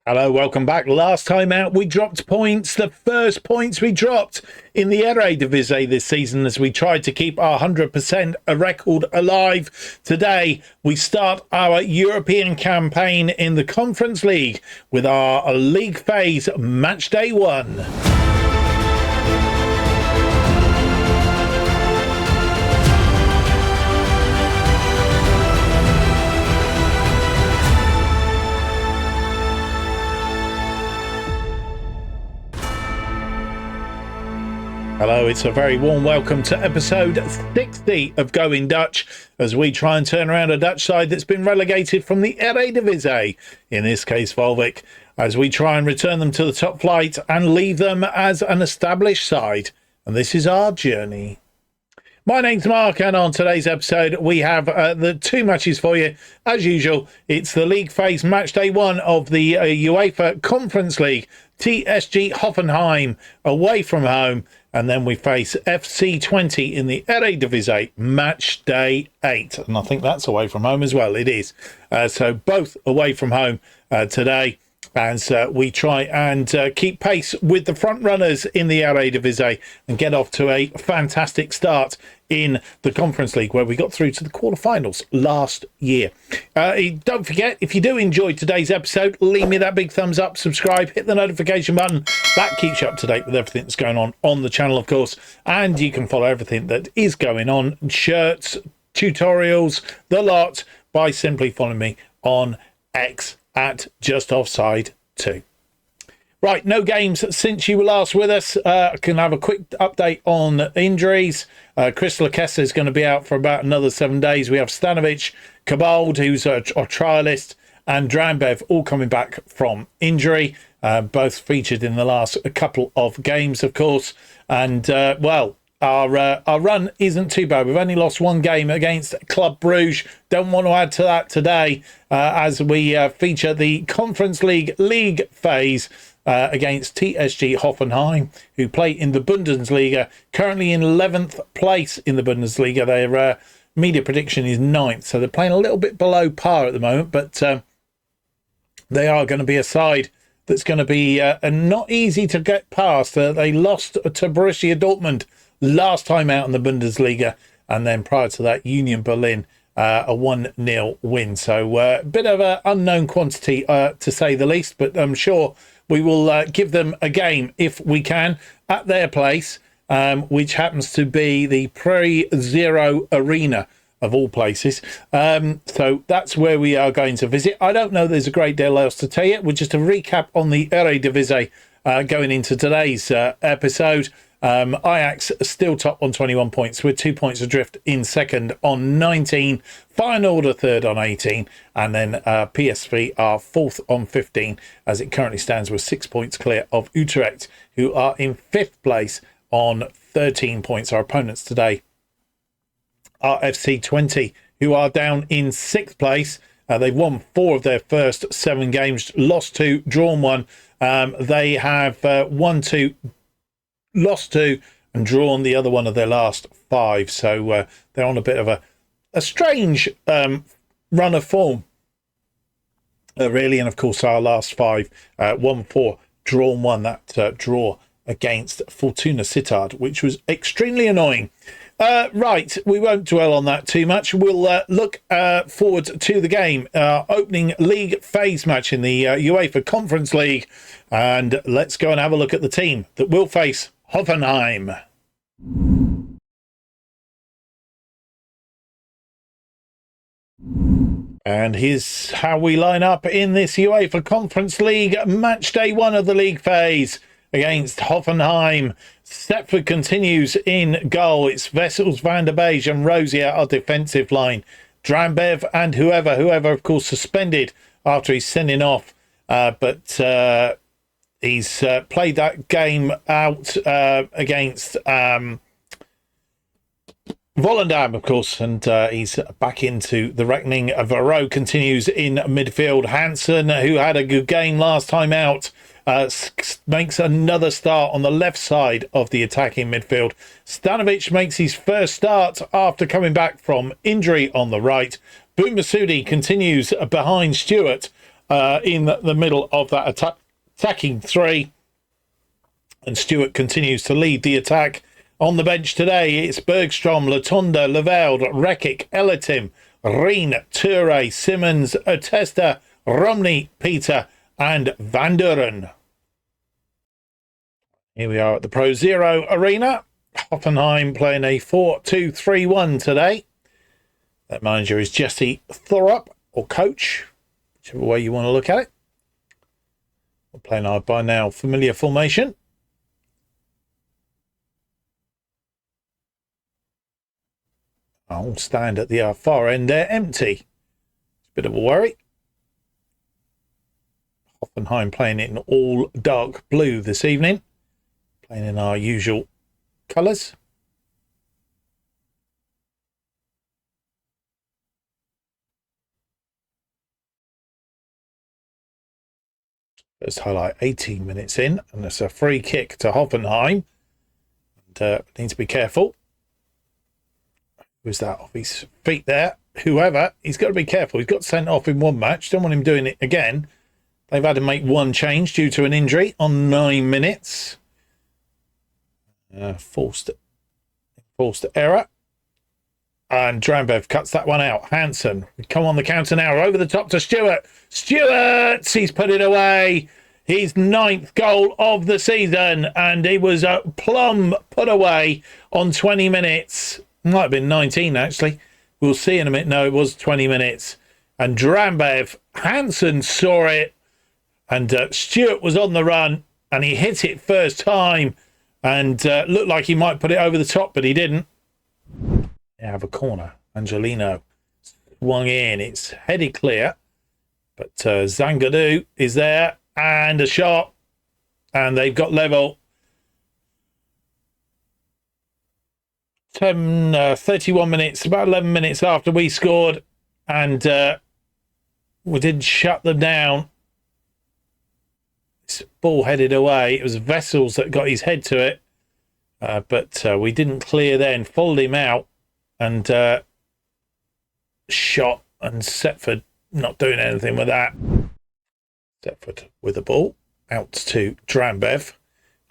Hello, welcome back. Last time out, we dropped points. The first points we dropped in the Eredivisie this season as we tried to keep our 100% record alive. Today, we start our European campaign in the Conference League with our league phase match day 1. Hello, it's a very warm welcome to episode 60 of Going Dutch as we try and turn around a Dutch side that's been relegated from the Eredivisie, in this case Waalwijk, as we try and return them to the top flight and leave them as an established side. And this is our journey. My name's Mark, and on today's episode we have the two matches for you. As usual, it's the league phase match day 1 of the UEFA Conference League. TSG Hoffenheim away from home, and then we face FC Twente in the Eredivisie match day 8, and I think that's away from home as well. It is so both away from home today, as we try and keep pace with the front runners in the Eredivisie and get off to a fantastic start in the Conference League, where we got through to the quarterfinals last year. Don't forget, if you do enjoy today's episode, leave me that big thumbs up, subscribe, hit the notification button. That keeps you up to date with everything that's going on the channel, of course, and you can follow everything that is going on, shirts, tutorials, the lot, by simply following me on X at JustOffsideFM. Right, no games since you were last with us. I can have a quick update on injuries. Chris Lakessa is going to be out for about another 7 days. We have Stanovic, Kabald, who's a trialist, and Drambev all coming back from injury. Both featured in the last couple of games, of course. And, our run isn't too bad. We've only lost one game against Club Brugge. Don't want to add to that today as we feature the Conference League phase against TSG Hoffenheim, who play in the Bundesliga, currently in 11th place in the Bundesliga. Their media prediction is 9th, so they're playing a little bit below par at the moment, but they are going to be a side that's going to be not easy to get past. They lost to Borussia Dortmund last time out in the Bundesliga, and then prior to that, Union Berlin, a 1-0 win. So a bit of an unknown quantity, to say the least, but I'm sure we will give them a game if we can at their place, which happens to be the Pre-Zero Arena of all places. So that's where we are going to visit. I don't know there's a great deal else to tell you. We're just a recap on the Eredivisie going into today's episode. Ajax still top on 21 points with 2 points adrift in second on 19, Feyenoord third on 18, and then PSV are fourth on 15 as it currently stands with 6 points clear of Utrecht, who are in fifth place on 13 points. Our opponents today are FC Twente, who are down in sixth place. They've won 4 of their first 7 games, lost 2, drawn 1. They have won 2, lost 2, and drawn the other one of their last 5. So they're on a bit of a strange run of form, really. And of course, our last 5, 1-4, drawn 1. That draw against Fortuna Sittard, which was extremely annoying. Right, we won't dwell on that too much. We'll look forward to the game, opening league phase match in the UEFA Conference League. And let's go and have a look at the team that will face Hoffenheim. And here's how we line up in this UEFA Conference League match day 1 of the league phase against Hoffenheim. Stepford continues in goal. It's Wessels, Van der Beek and Rosier, our defensive line. Drambev and whoever, of course, suspended after he's sending off. But he's played that game out against Volendam, of course, and he's back into the reckoning. Varro continues in midfield. Hansen, who had a good game last time out, makes another start on the left side of the attacking midfield. Stanovic makes his first start after coming back from injury on the right. Boumassoudi continues behind Stewart. in the middle of that attacking three. And Stewart continues to lead the attack. On the bench today, it's Bergstrom, Latonda, Leveld, Rekic, Elatim, Reen, Toure, Simmons, Otesta, Romney, Peter, and Van Duren. Here we are at the Pro Zero Arena. Hoffenheim playing a 4-2-3-1 today. That manager is Jesse Thorup, or coach, whichever way you want to look at it. We're playing our by now familiar formation. I'll stand at the far end there, empty. It's a bit of a worry. Hoffenheim playing it in all dark blue this evening. Playing in our usual colours. First highlight 18 minutes in, and it's a free kick to Hoffenheim. And need to be careful. Who's that off his feet there? Whoever, he's got to be careful. He's got sent off in one match. Don't want him doing it again. They've had to make one change due to an injury on 9 minutes. Forced error. And Drambev cuts that one out. Hansen, come on the counter now. Over the top to Stewart. Stewart, he's put it away. His 9th goal of the season. And it was a plumb put away on 20 minutes. Might have been 19, actually. We'll see in a minute. No, it was 20 minutes. And Drambev, Hansen saw it. And Stewart was on the run. And he hit it first time. And looked like he might put it over the top, but he didn't. They have a corner. Angelino swung in. It's headed clear. But Zangadou is there. And a shot. And they've got level. 31 minutes, about 11 minutes after we scored. And we didn't shut them down. This ball headed away. It was Vessels that got his head to it. But we didn't clear then. Followed him out. And shot. And Setford not doing anything with that. Setford with the ball. Out to Drambev.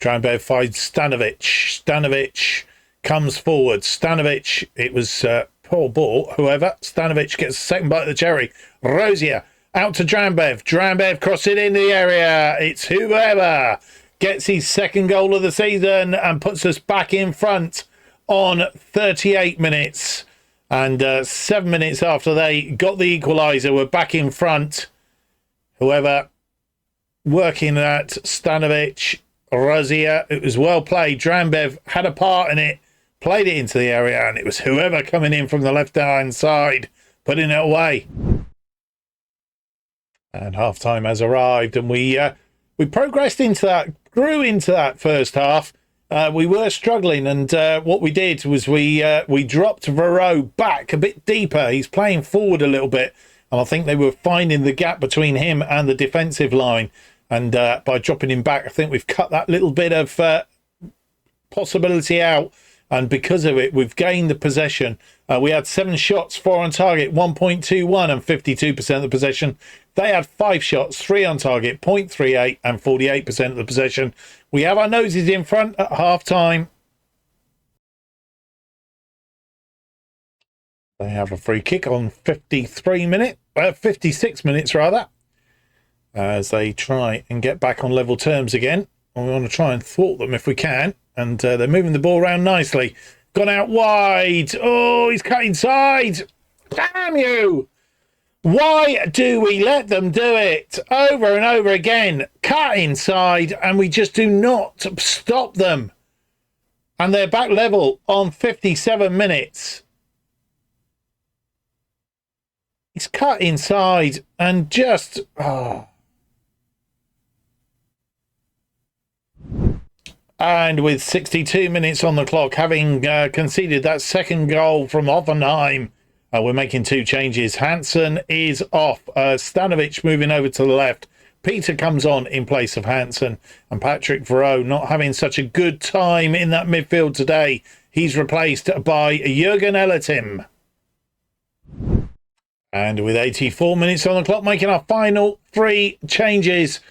Drambev finds Stanovic. Stanovic comes forward. Stanovic. It was poor ball. Whoever. Stanovic gets the second bite of the cherry. Rosier. Out to Drambev. Drambev crossing into the area. It's whoever gets his second goal of the season and puts us back in front on 38 minutes. And 7 minutes after they got the equaliser, we're back in front. Whoever working at Stanovic, Rosier. It was well played. Drambev had a part in it, played it into the area, and it was whoever coming in from the left-hand side, putting it away. And half-time has arrived, and we progressed into that, grew into that first half. We were struggling, and what we did was we dropped Varro back a bit deeper. He's playing forward a little bit, and I think they were finding the gap between him and the defensive line. And by dropping him back, I think we've cut that little bit of possibility out. And because of it, we've gained the possession. We had 7 shots, 4 on target, 1.21 and 52% of the possession. They had 5 shots, 3 on target, 0.38 and 48% of the possession. We have our noses in front at half-time. They have a free kick on 56 minutes rather, as they try and get back on level terms again. And we want to try and thwart them if we can. And they're moving the ball around nicely. Gone out wide. Oh, he's cut inside. Damn you. Why do we let them do it over and over again? Cut inside, and we just do not stop them. And they're back level on 57 minutes. He's cut inside and just... Oh. And with 62 minutes on the clock, having conceded that second goal from Hoffenheim, we're making 2 changes. Hansen is off. Stanovic moving over to the left. Peter comes on in place of Hansen. And Patrick Varro not having such a good time in that midfield today. He's replaced by Jürgen Elatim. And with 84 minutes on the clock, making our final 3 changes,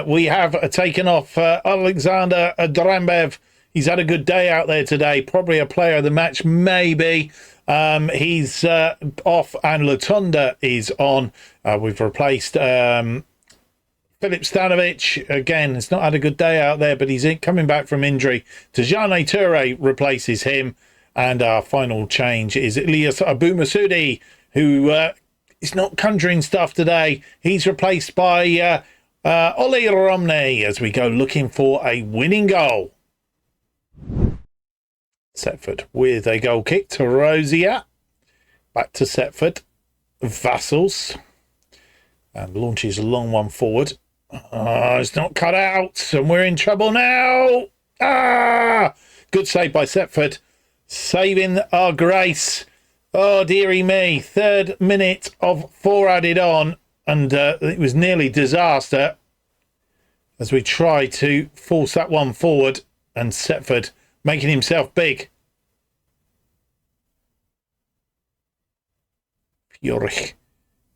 we have taken off Alexander Drambev. He's had a good day out there today. Probably a player of the match, maybe. He's off, and Latunda is on. We've replaced Filip Stanovic. Again, he's not had a good day out there, but he's coming back from injury. Tijane Toure replaces him. And our final change is Elias Abu-Masoudi, who is not conjuring stuff today. He's replaced by Ollie Romney as we go looking for a winning goal. Setford with a goal kick to Rosier. Back to Setford. Vassals. And launches a long one forward. It's not cut out. And we're in trouble now. Good save by Setford. Saving our grace. Oh, dearie me. 3rd minute of 4 added on. And it was nearly disaster as we try to force that one forward. And Setford making himself big. Fjorich.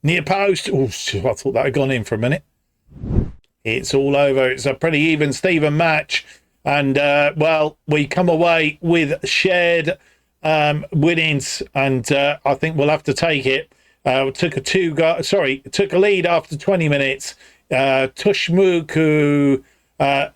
Near post. Oh, I thought that had gone in for a minute. It's all over. It's a pretty even Steven match. And, well, we come away with shared winnings, and I think we'll have to take it. Took a lead after 20 minutes. Tushmuku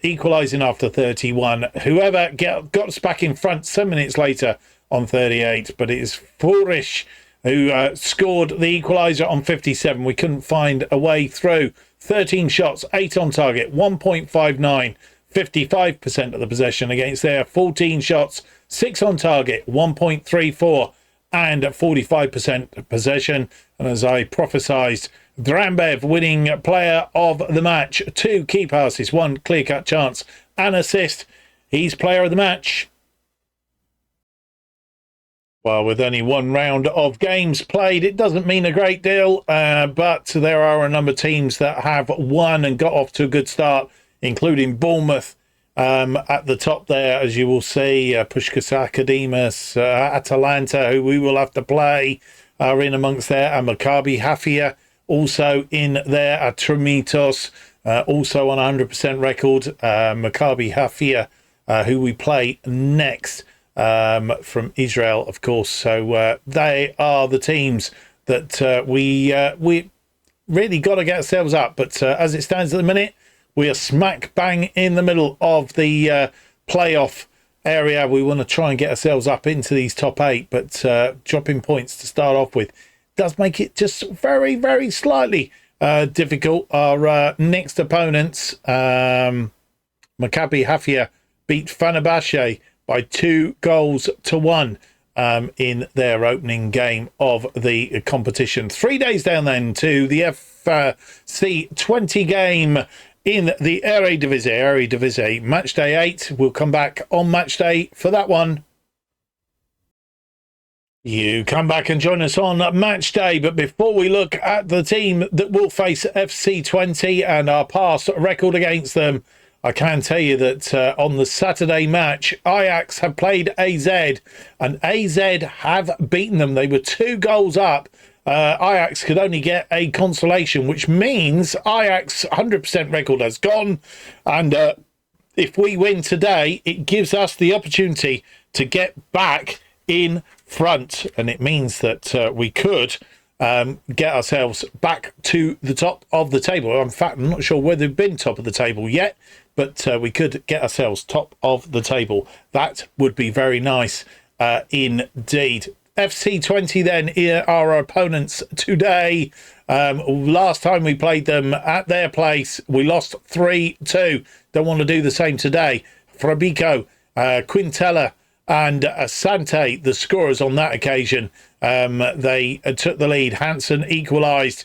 equalising after 31. Whoever got us back in front 7 minutes later on 38, but it is Foolish who scored the equaliser on 57. We couldn't find a way through. 13 shots, 8 on target, 1.59. 55% of the possession against their 14 shots, 6 on target, 1.34, and 45% possession. And as I prophesied, Drambev winning player of the match, 2 key passes, 1 clear-cut chance, and assist. He's player of the match. Well, with only 1 round of games played, it doesn't mean a great deal, but there are a number of teams that have won and got off to a good start, including Bournemouth at the top there, as you will see. Puskás Akademis, Atalanta, who we will have to play, are in amongst there, and Maccabi Haifa also in there. Trimitos also on 100% record. Maccabi Haifa, who we play next from Israel, of course. So they are the teams that we really got to get ourselves up. But as it stands at the minute, we are smack bang in the middle of the playoff area. We want to try and get ourselves up into these top 8, but dropping points to start off with does make it just very, very slightly difficult. Our next opponents, Maccabi Haifa, beat Fenerbahce by 2-1 in their opening game of the competition. 3 days down then to the FC Twente game in the Eredivisie. Match day 8. We'll come back on match day for that one. You come back and join us on match day, but before we look at the team that will face FC Twente and our past record against them, I can tell you that on the Saturday match, Ajax have played AZ, and AZ have beaten them. They were 2 goals up. Ajax could only get a consolation, which means Ajax 100% record has gone. And if we win today, it gives us the opportunity to get back in front. And it means that we could get ourselves back to the top of the table. In fact, I'm not sure whether we've been top of the table yet, but we could get ourselves top of the table. That would be very nice indeed. FC Twente then are our opponents today. Last time we played them at their place, we lost 3-2. Don't want to do the same today. Frabico, Quintella and Asante, the scorers on that occasion. They took the lead. Hansen equalised.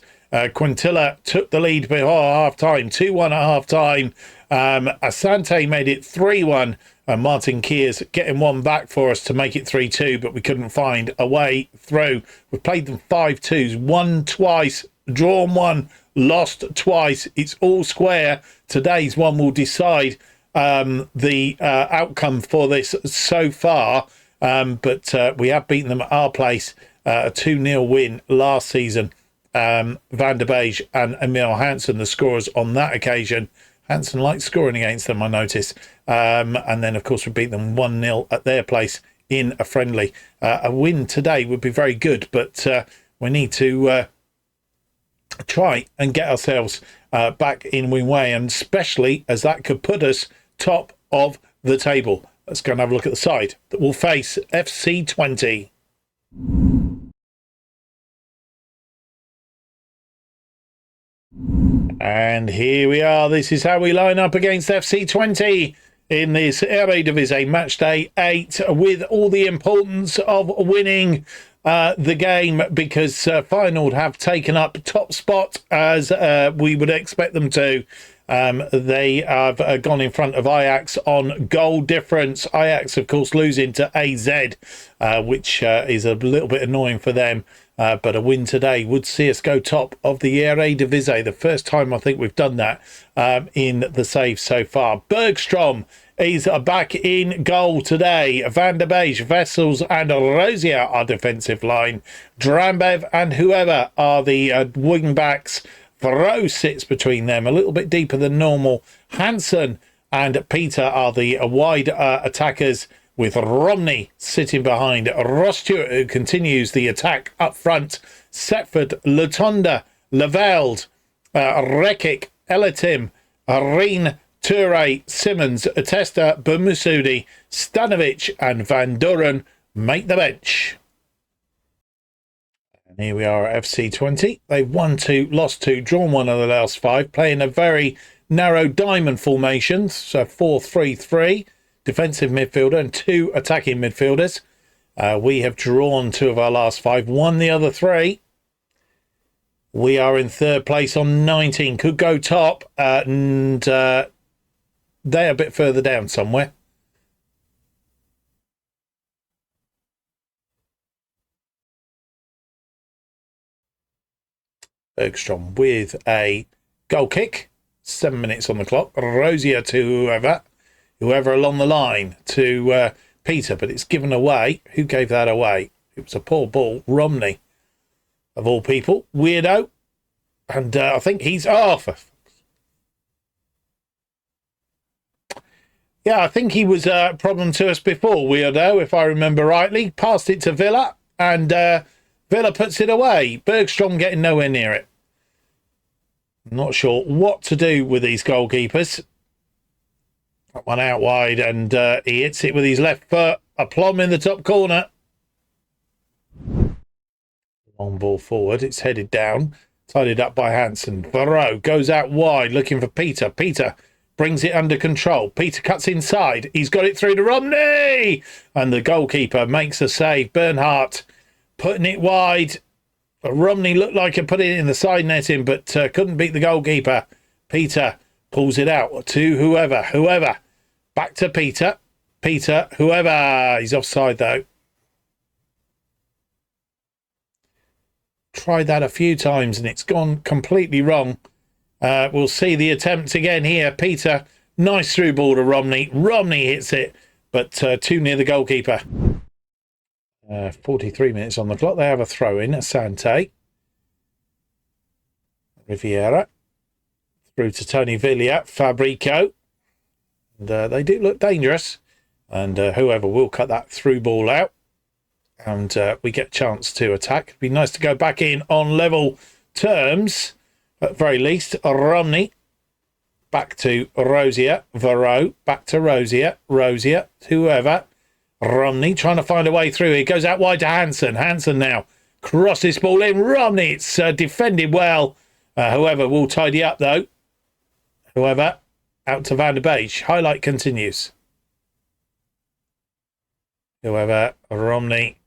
Quintilla took the lead before half-time, 2-1 at half-time. Asante made it 3-1. Martin Kears getting one back for us to make it 3-2, but we couldn't find a way through. We played them 5-2s, won twice, drawn 1, lost twice. It's all square. Today's one will decide the outcome for this so far, but we have beaten them at our place, a 2-0 win last season Van der Beek and Emil Hansen, the scorers on that occasion. Hansen likes scoring against them, I notice. And then, of course, we beat them 1-0 at their place in a friendly. A win today would be very good, but we need to try and get ourselves back in win way, and especially as that could put us top of the table. Let's go and have a look at the side that will face FC Twente. And here we are. This is how we line up against FC Twente in this Eredivisie match day 8, with all the importance of winning the game, because Feyenoord have taken up top spot as we would expect them to. They have gone in front of Ajax on goal difference. Ajax, of course, losing to AZ, which is a little bit annoying for them. But a win today would see us go top of the Eredivisie. The first time I think we've done that in the save so far. Bergstrom is back in goal today. Van der Beek, Vessels and Rosier are defensive line. Drambev and whoever are the wing backs. Varro sits between them, a little bit deeper than normal. Hansen and Peter are the wide attackers, with Romney sitting behind. Ross Stewart, who continues the attack up front. Setford, Latonda, Lavelde, Rekic, Elatim, Reen, Toure, Simmons, Atesta, Bermusudi, Stanovic and Van Duren make the bench. And here we are at FC Twente. They've won 2, lost 2, drawn 1 of the last 5, playing a very narrow diamond formation, so 4-3-3. Defensive midfielder and 2 attacking midfielders. We have drawn 2 of our last 5, won the other 3. We are in 3rd place on 19. Could go top, and they're a bit further down somewhere. Bergstrom with a goal kick. 7 minutes on the clock. Rosier to whoever along the line to Peter, but it's given away. Who gave that away? It was a poor ball. Romney, of all people. Weirdo. And I think he's off. Yeah, I think he was a problem to us before, Weirdo, if I remember rightly. Passed it to Villa, and Villa puts it away. Bergstrom getting nowhere near it. Not sure what to do with these goalkeepers. That one out wide, and he hits it with his left foot. A plum in the top corner. Long ball forward. It's headed down. Tidied up by Hansen. Varro goes out wide looking for Peter. Peter brings it under control. Peter cuts inside. He's got it through to Romney. And the goalkeeper makes a save. Bernhardt putting it wide. Romney looked like he put it in the side netting, but couldn't beat the goalkeeper. Peter pulls it out to whoever. Back to Peter. Whoever. He's offside, though. Tried that a few times, and it's gone completely wrong. We'll see the attempt again here. Peter, nice through ball to Romney. Romney hits it, but too near the goalkeeper. 43 minutes on the clock. They have a throw-in. Asante. Riviera. Through to Tony Villia. Fabrico. And they do look dangerous. And whoever will cut that through ball out. And we get a chance to attack. It'd be nice to go back in on level terms. At very least, Romney. Back to Rosier. Varro. Back to Rosier. Whoever. Romney trying to find a way through. He goes out wide to Hansen. Hansen now crosses this ball in. Romney, it's defended well. Whoever will tidy up, though. Whoever, out to Van der Beek. Highlight continues. Whoever, Romney.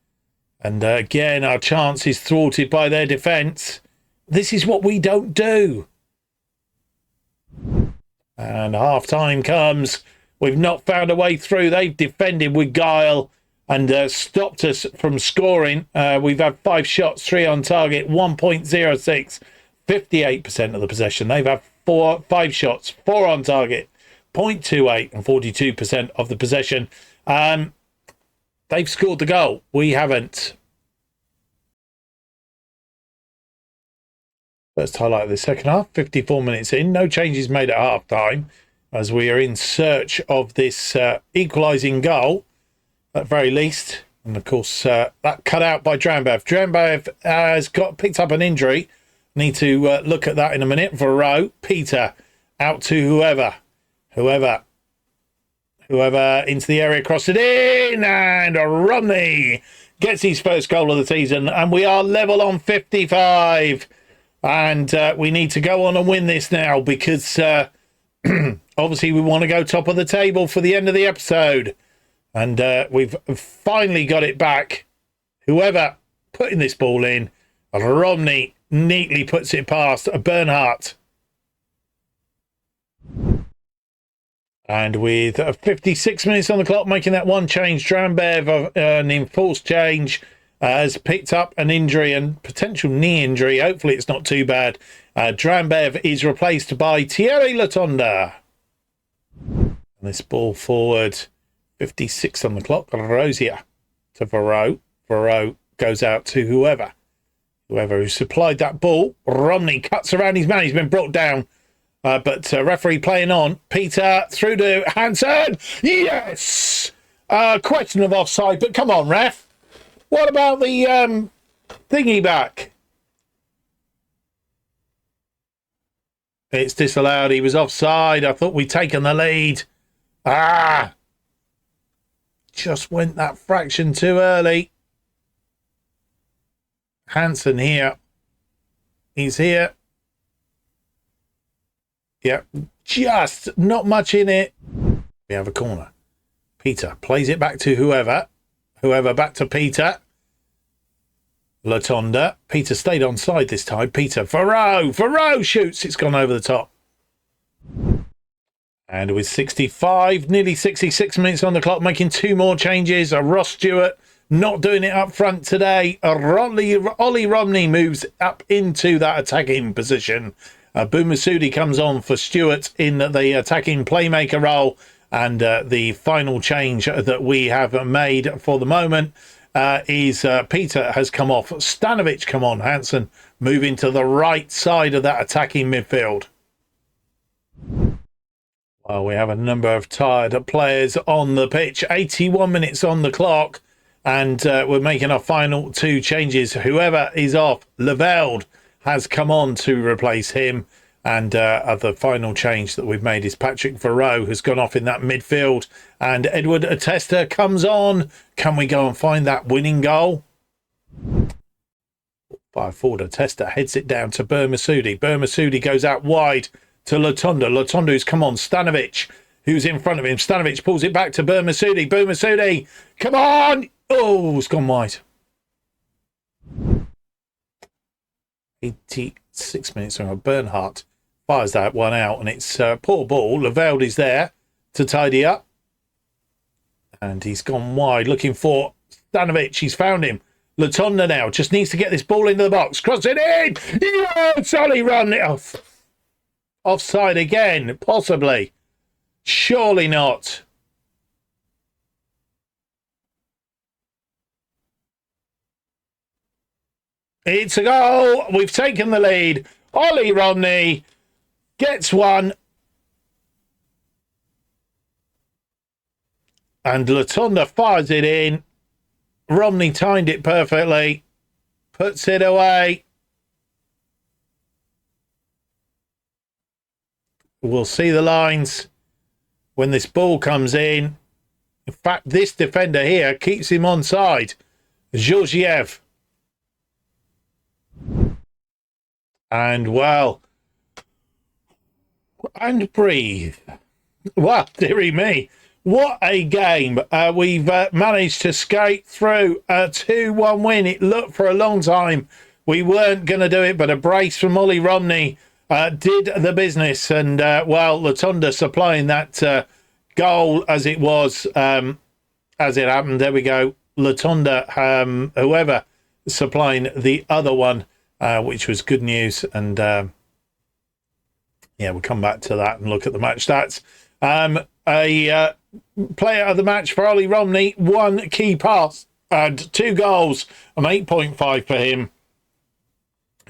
And again, our chance is thwarted by their defence. This is what we don't do. And half-time comes. We've not found a way through. They've defended with guile and stopped us from scoring. We've had 5 shots, 3 on target, 1.06, 58% of the possession. They've had 5 shots, 4 on target, 0.28 and 42% of the possession. They've scored the goal. We haven't. First highlight of the second half, 54 minutes in. No changes made at half-time as we are in search of this equalising goal, at very least. And, of course, that cut out by Drambev. Drambev has picked up an injury. Need to look at that in a minute. Varro, Peter, out to whoever into the area, crossed it in, and Romney gets his first goal of the season, and we are level on 55. And we need to go on and win this now because obviously we want to go top of the table for the end of the episode. And we've finally got it back. Whoever putting this ball in, Romney neatly puts it past Bernhardt. And with 56 minutes on the clock, making that one change, Drambev, an enforced change, has picked up an injury and potential knee injury. Hopefully it's not too bad. Drambev is replaced by Thierry Latonda. And this ball forward, 56 on the clock. Rosier to Varro. Varro goes out to whoever who supplied that ball. Romney cuts around his man. He's been brought down. But referee playing on. Peter through to Hansen. Yes! Question of offside, but come on, ref. What about the thingy back? It's disallowed. He was offside. I thought we'd taken the lead. Just went that fraction too early. Hansen here. He's here. Yeah, just not much in it. We have a corner. Peter plays it back to whoever back to Peter. Latonda. Peter stayed onside this time. Peter. Varro shoots. It's gone over the top. And with 65, nearly 66 minutes on the clock, making two more changes. Ross Stewart not doing it up front today. Ollie Romney moves up into that attacking position. Boumassoudi comes on for Stewart in the attacking playmaker role. And the final change that we have made for the moment is Peter has come off. Stanovic come on. Hansen moving to the right side of that attacking midfield. Well, we have a number of tired players on the pitch. 81 minutes on the clock. And we're making our final two changes. Whoever is off, Leveld has come on to replace him. And the final change that we've made is Patrick Varro has gone off in that midfield. And Edward Atesta comes on. Can we go and find that winning goal? By forward, Atesta heads it down to Boumassoudi. Boumassoudi goes out wide to Latonda. Latonda's come on. Stanovic, who's in front of him. Stanovic pulls it back to Boumassoudi. Boumassoudi, come on! Oh, it's gone wide. 86 minutes ago. Bernhardt fires that one out, and it's poor ball. Leveld is there to tidy up. And he's gone wide, looking for Stanovic. He's found him. Latonda now just needs to get this ball into the box. Cross it in! Yes! Ollie run it off. Offside again, possibly. Surely not. It's a goal. We've taken the lead. Ollie Romney gets one. And Latonda fires it in. Romney timed it perfectly. Puts it away. We'll see the lines when this ball comes in. In fact, this defender here keeps him onside. Georgiev. And, well, and breathe. Well, dearie me. What a game. We've managed to skate through a 2-1 win. It looked for a long time we weren't going to do it, but a brace from Ollie Romney did the business. And, well, Latonda supplying that goal as it was, as it happened. There we go. Latonda, whoever, supplying the other one, which was good news. And, yeah, we'll come back to that and look at the match stats. A player of the match for Ollie Romney, one key pass and 2 goals, an 8.5 for him.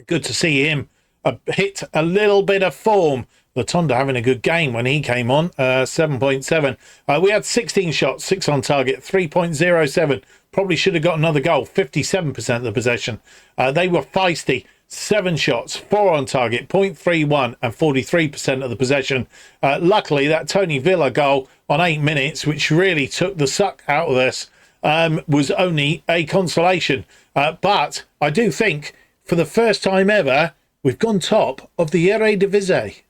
Good to see him hit a little bit of form. Latonda having a good game when he came on, 7.7. We had 16 shots, 6 on target, 3.07. Probably should have got another goal, 57% of the possession. They were feisty, 7 shots, 4 on target, 0.31 and 43% of the possession. Luckily, that Tony Villa goal on 8 minutes, which really took the suck out of us, was only a consolation. But I do think, for the first time ever, we've gone top of the Eredivisie.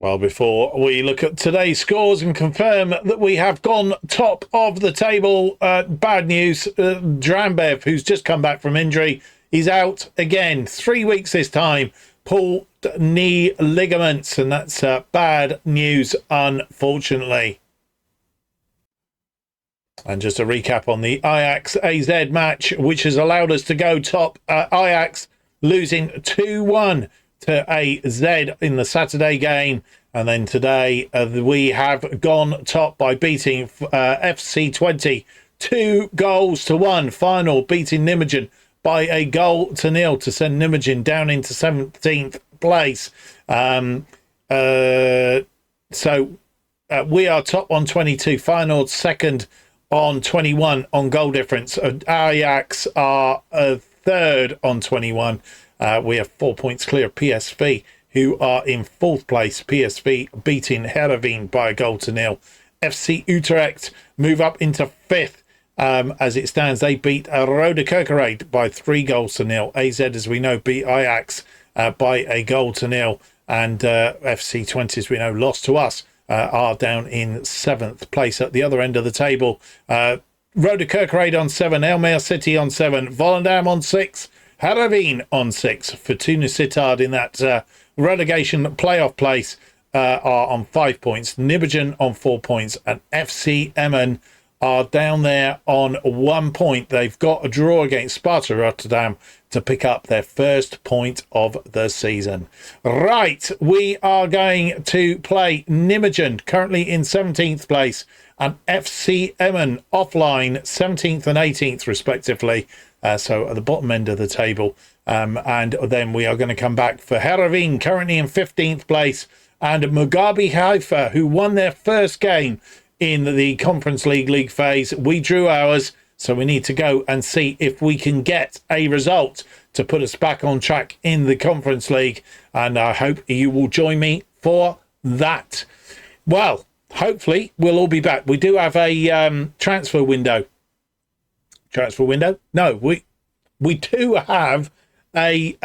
Well, before we look at today's scores and confirm that we have gone top of the table, bad news, Drambev, who's just come back from injury, he's out again, 3 weeks this time, pulled knee ligaments, and that's bad news, unfortunately. And just a recap on the Ajax-AZ match, which has allowed us to go top. Ajax losing 2-1 to AZ in the Saturday game, and then today we have gone top by beating FC Twente 2-1. Final beating Nijmegen by 1-0 to send Nijmegen down into 17th place. So we are top on 22, final second on 21 on goal difference. Ajax are third on 21. We have 4 points clear of PSV, who are in 4th place. PSV beating Heerenveen by 1-0. FC Utrecht move up into 5th. As it stands, they beat Rode Kerkrade by 3-0. AZ, as we know, beat Ajax by 1-0. And FC Twente, as we know, lost to us, are down in 7th place at the other end of the table. Rode Kerkrade on 7, Almere City on 7, Volendam on 6, Heerenveen on 6. Fortuna Sittard in that relegation playoff place are on 5 points. Nijmegen on 4 points, and FC Emmen are down there on 1 point. They've got a draw against Sparta Rotterdam to pick up their first point of the season. Right, we are going to play Nijmegen, currently in 17th place, and FC Emmen offline, 17th and 18th respectively. So at the bottom end of the table. And then we are going to come back for Heerenveen, currently in 15th place, and Maccabi Haifa, who won their first game in the Conference League phase. We drew ours, so we need to go and see if we can get a result to put us back on track in the Conference League. And I hope you will join me for that. Well, hopefully we'll all be back. We do have a transfer window. No, we do have a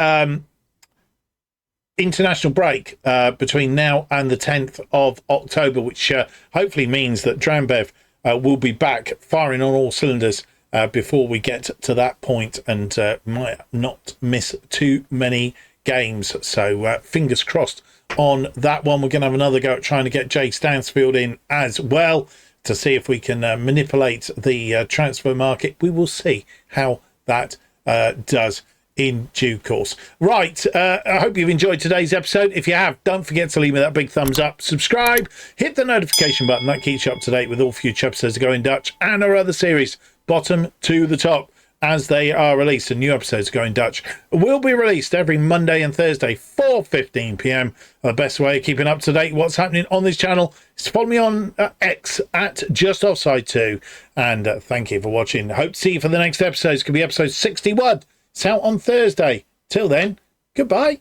international break between now and the 10th of October, which hopefully means that Drambev will be back firing on all cylinders before we get to that point, and might not miss too many games. So fingers crossed on that one. We're going to have another go at trying to get Jay Stansfield in as well, to see if we can manipulate the transfer market. We will see how that does in due course. Right, I hope you've enjoyed today's episode. If you have, don't forget to leave me that big thumbs up, subscribe, hit the notification button. That keeps you up to date with all future episodes of Going Dutch and our other series, bottom to the top, as they are released. And new episodes of Going Dutch will be released every Monday and Thursday, 4:15 p.m. The best way of keeping up to date what's happening on this channel is to follow me on X at JustOffside2. And thank you for watching. Hope to see you for the next episode. It's going to be episode 61. It's out on Thursday. Till then, goodbye.